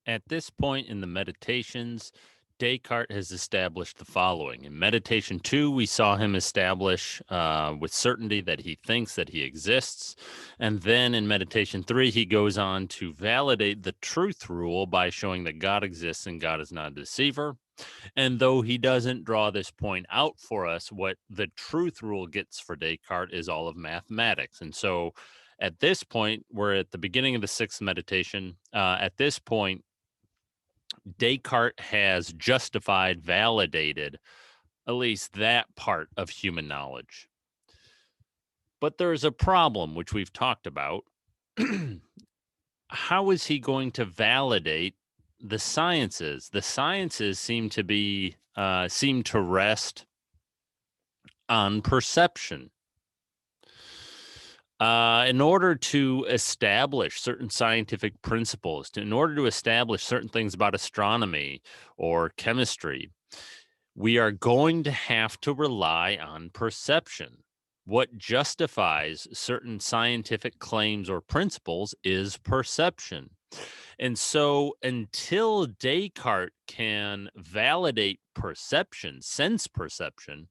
At this point in the meditations, Descartes has established the following. In meditation 2, we saw him establish with certainty that he thinks that he exists. And then in meditation 3, he goes on to validate the truth rule by showing that God exists and God is not a deceiver. And though he doesn't draw this point out for us, what the truth rule gets for Descartes is all of mathematics. And so at this point, we're at the beginning of the sixth meditation. At this point, Descartes has justified, validated at least that part of human knowledge. But there's a problem, which we've talked about. How is he going to validate the sciences? The sciences seem to rest on perception. In order to establish certain scientific principles, in order to establish certain things about astronomy or chemistry, we are going to have to rely on perception. What justifies certain scientific claims or principles is perception. And so, until Descartes can validate perception, sense perception,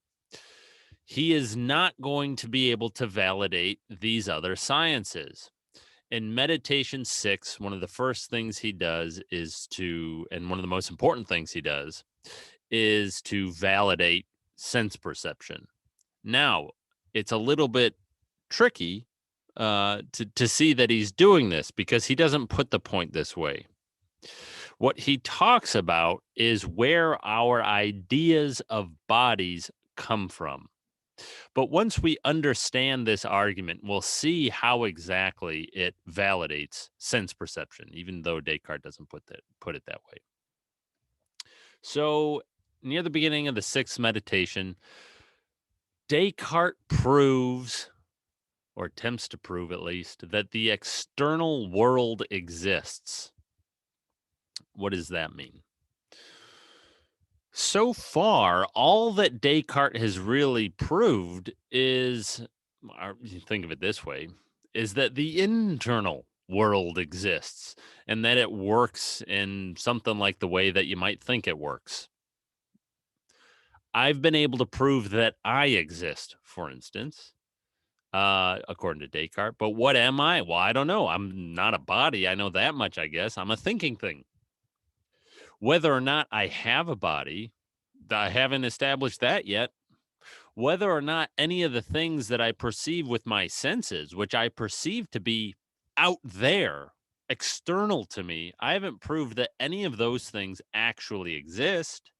he is not going to be able to validate these other sciences. In meditation 6, one of the first things he does and one of the most important things he does is to validate sense perception. Now, it's a little bit tricky to see that he's doing this because he doesn't put the point this way. What he talks about is where our ideas of bodies come from. But once we understand this argument, we'll see how exactly it validates sense perception, even though Descartes doesn't put it that way. So, near the beginning of the sixth meditation, Descartes proves, or attempts to prove at least, that the external world exists. What does that mean? So far, all that Descartes has really proved is, or you think of it this way, is that the internal world exists and that it works in something like the way that you might think it works. I've been able to prove that I exist, for instance, according to Descartes. But what am I? Well, I don't know. I'm not a body. I know that much, I guess. I'm a thinking thing. Whether or not I have a body, I haven't established that yet. Whether or not any of the things that I perceive with my senses, which I perceive to be out there, external to me, I haven't proved that any of those things actually exist.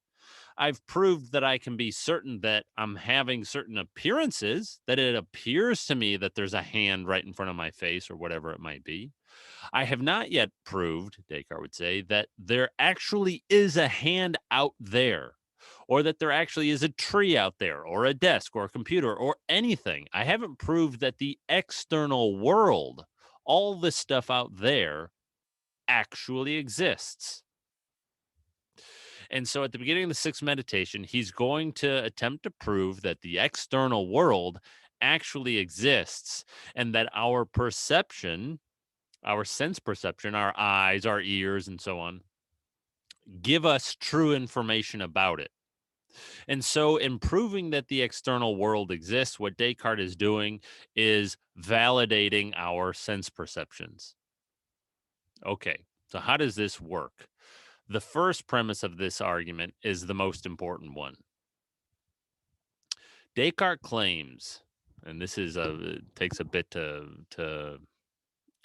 I've proved that I can be certain that I'm having certain appearances, that it appears to me that there's a hand right in front of my face or whatever it might be. I have not yet proved, Descartes would say, that there actually is a hand out there, or that there actually is a tree out there, or a desk, or a computer, or anything. I haven't proved that the external world, all the stuff out there, actually exists. And so at the beginning of the sixth meditation, he's going to attempt to prove that the external world actually exists and that our perception, our sense perception, our eyes, our ears, and so on, give us true information about it. And so, in proving that the external world exists, what Descartes is doing is validating our sense perceptions. Okay, so how does this work? The first premise of this argument is the most important one. Descartes claims, and this is it takes a bit to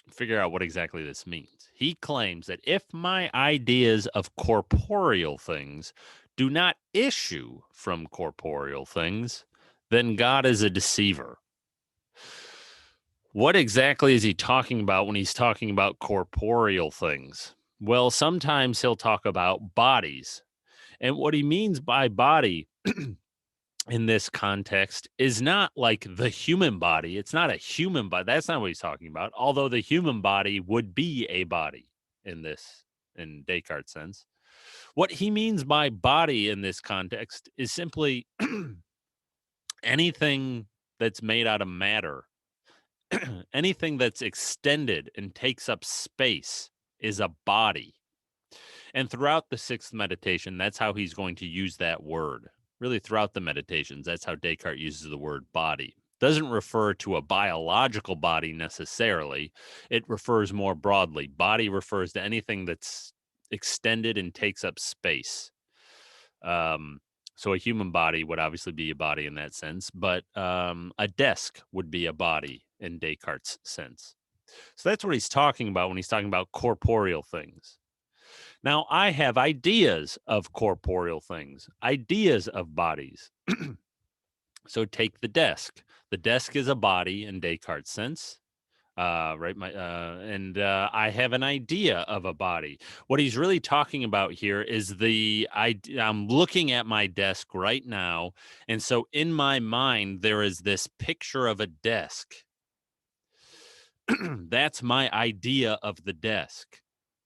figure out what exactly this means. He claims that if my ideas of corporeal things do not issue from corporeal things, then God is a deceiver. What exactly is he talking about when he's talking about corporeal things? Well, sometimes he'll talk about bodies. And what he means by body in this context is not like the human body. It's not a human body. That's not what he's talking about. Although the human body would be a body in Descartes' sense. What he means by body in this context is simply anything that's made out of matter, anything that's extended and takes up space is a body. And throughout the sixth meditation, that's how he's going to use that word. Really, throughout the meditations, that's how Descartes uses the word body. Doesn't refer to a biological body necessarily. It refers more broadly. Body refers to anything that's extended and takes up space. Um, so a human body would obviously be a body in that sense, but a desk would be a body in Descartes' sense. So that's what he's talking about when he's talking about corporeal things. Now, I have ideas of corporeal things, ideas of bodies. So take the desk. The desk is a body in Descartes' sense. Right. I have an idea of a body. What he's really talking about here is I'm looking at my desk right now. And so in my mind, there is this picture of a desk. That's my idea of the desk,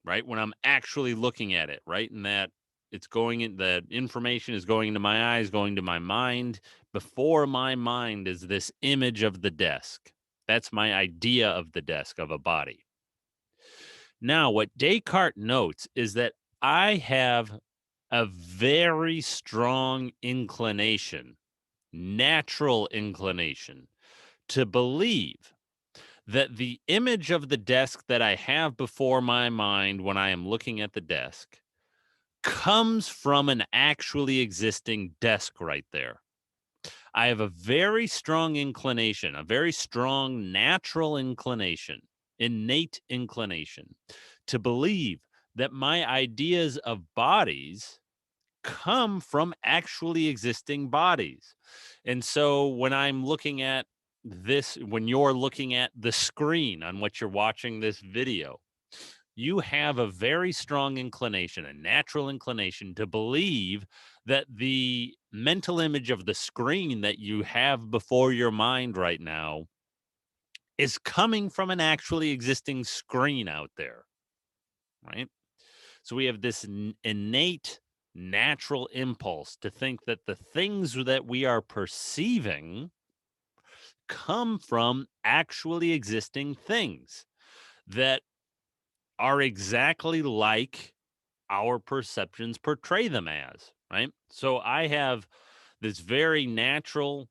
right? When I'm actually looking at it, right? And that the information is going into my eyes, going to my mind. Before my mind is this image of the desk. That's my idea of the desk of a body. Now, what Descartes notes is that I have a very strong inclination, natural inclination, to believe that the image of the desk that I have before my mind when I am looking at the desk comes from an actually existing desk right there. I have a very strong inclination, a very strong natural inclination, innate inclination to believe that my ideas of bodies come from actually existing bodies. And so when I'm looking at when you're looking at the screen on which you're watching this video, you have a very strong inclination, a natural inclination to believe that the mental image of the screen that you have before your mind right now is coming from an actually existing screen out there, right? So we have this innate natural impulse to think that the things that we are perceiving come from actually existing things that are exactly like our perceptions portray them as, right? So I have this very natural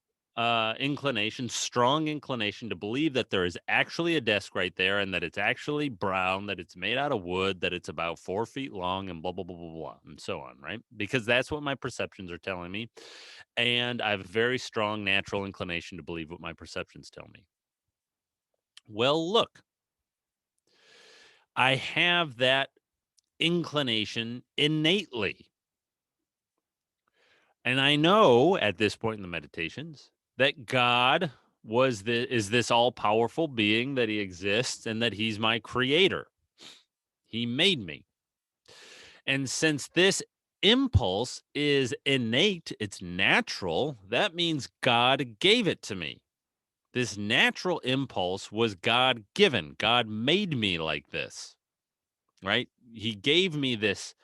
inclination, strong inclination to believe that there is actually a desk right there and that it's actually brown, that it's made out of wood, that it's about 4 feet long, and blah, blah, blah, blah, blah, and so on, right? Because that's what my perceptions are telling me. And I have a very strong natural inclination to believe what my perceptions tell me. Well, look, I have that inclination innately. And I know at this point in the meditations that God is this all-powerful being, that he exists and that he's my creator. He made me. And since this impulse is innate, it's natural, that means God gave it to me. This natural impulse was God given. God made me like this, right? He gave me this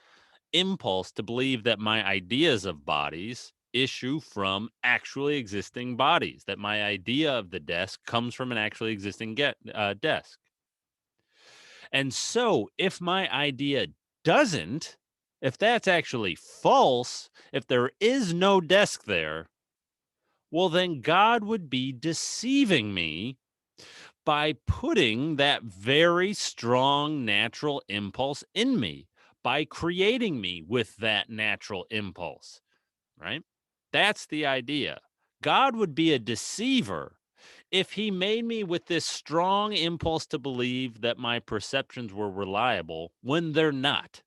impulse to believe that my ideas of bodies issue from actually existing bodies, that my idea of the desk comes from an actually existing desk. And so if my idea doesn't, if that's actually false, if there is no desk there, well, then God would be deceiving me by putting that very strong natural impulse in me, by creating me with that natural impulse, right? That's the idea. God would be a deceiver if he made me with this strong impulse to believe that my perceptions were reliable when they're not.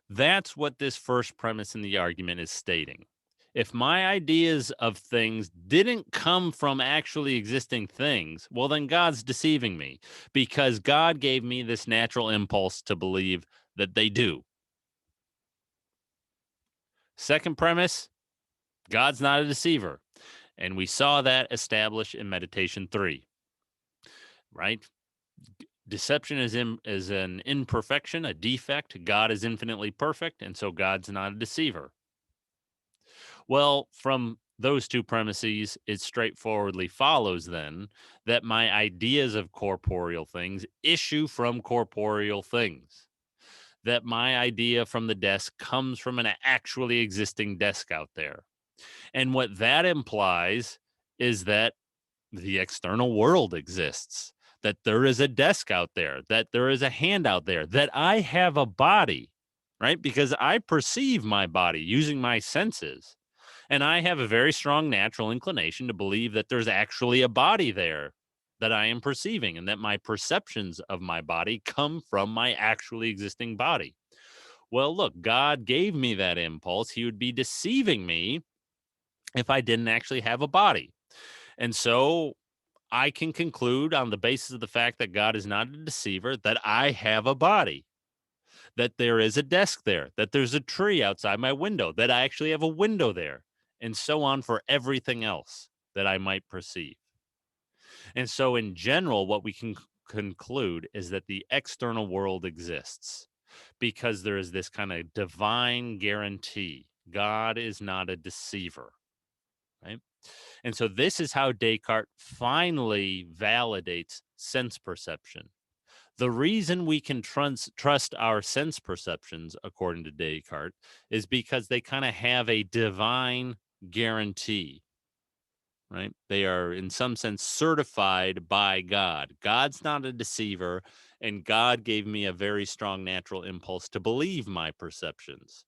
That's what this first premise in the argument is stating. If my ideas of things didn't come from actually existing things, well, then God's deceiving me because God gave me this natural impulse to believe that they do. Second premise, God's not a deceiver. And we saw that established in meditation 3, right? Deception is an imperfection, a defect. God is infinitely perfect, and so God's not a deceiver. Well, from those two premises, it straightforwardly follows then that my ideas of corporeal things issue from corporeal things. that my idea from the desk comes from an actually existing desk out there. And what that implies is that the external world exists, that there is a desk out there, that there is a hand out there, that I have a body, right? Because I perceive my body using my senses. And I have a very strong natural inclination to believe that there's actually a body there that I am perceiving and that my perceptions of my body come from my actually existing body. Well, look, God gave me that impulse. He would be deceiving me if I didn't actually have a body. And so I can conclude on the basis of the fact that God is not a deceiver that I have a body, that there is a desk there, that there's a tree outside my window, that I actually have a window there, and so on for everything else that I might perceive. And so, in general, what we can conclude is that the external world exists because there is this kind of divine guarantee. God is not a deceiver, right? And so, this is how Descartes finally validates sense perception. The reason we can trust our sense perceptions, according to Descartes, is because they kind of have a divine guarantee, right? They are, in some sense, certified by God. God's not a deceiver, and God gave me a very strong natural impulse to believe my perceptions.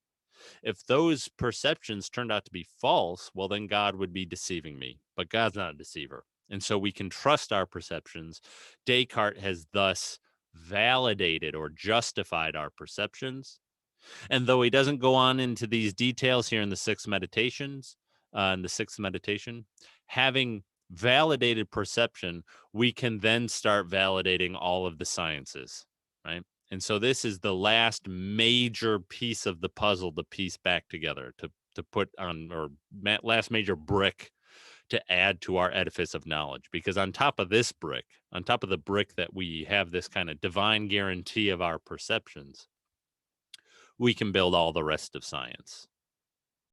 If those perceptions turned out to be false, well, then God would be deceiving me. But God's not a deceiver. And so we can trust our perceptions. Descartes has thus validated or justified our perceptions. And though he doesn't go on into these details here in the in the sixth meditation, having validated perception, we can then start validating all of the sciences, right? And so this is the last major piece of the puzzle to piece back together, to put on, or last major brick to add to our edifice of knowledge. Because on top of this brick, on top of the brick that we have this kind of divine guarantee of our perceptions, we can build all the rest of science.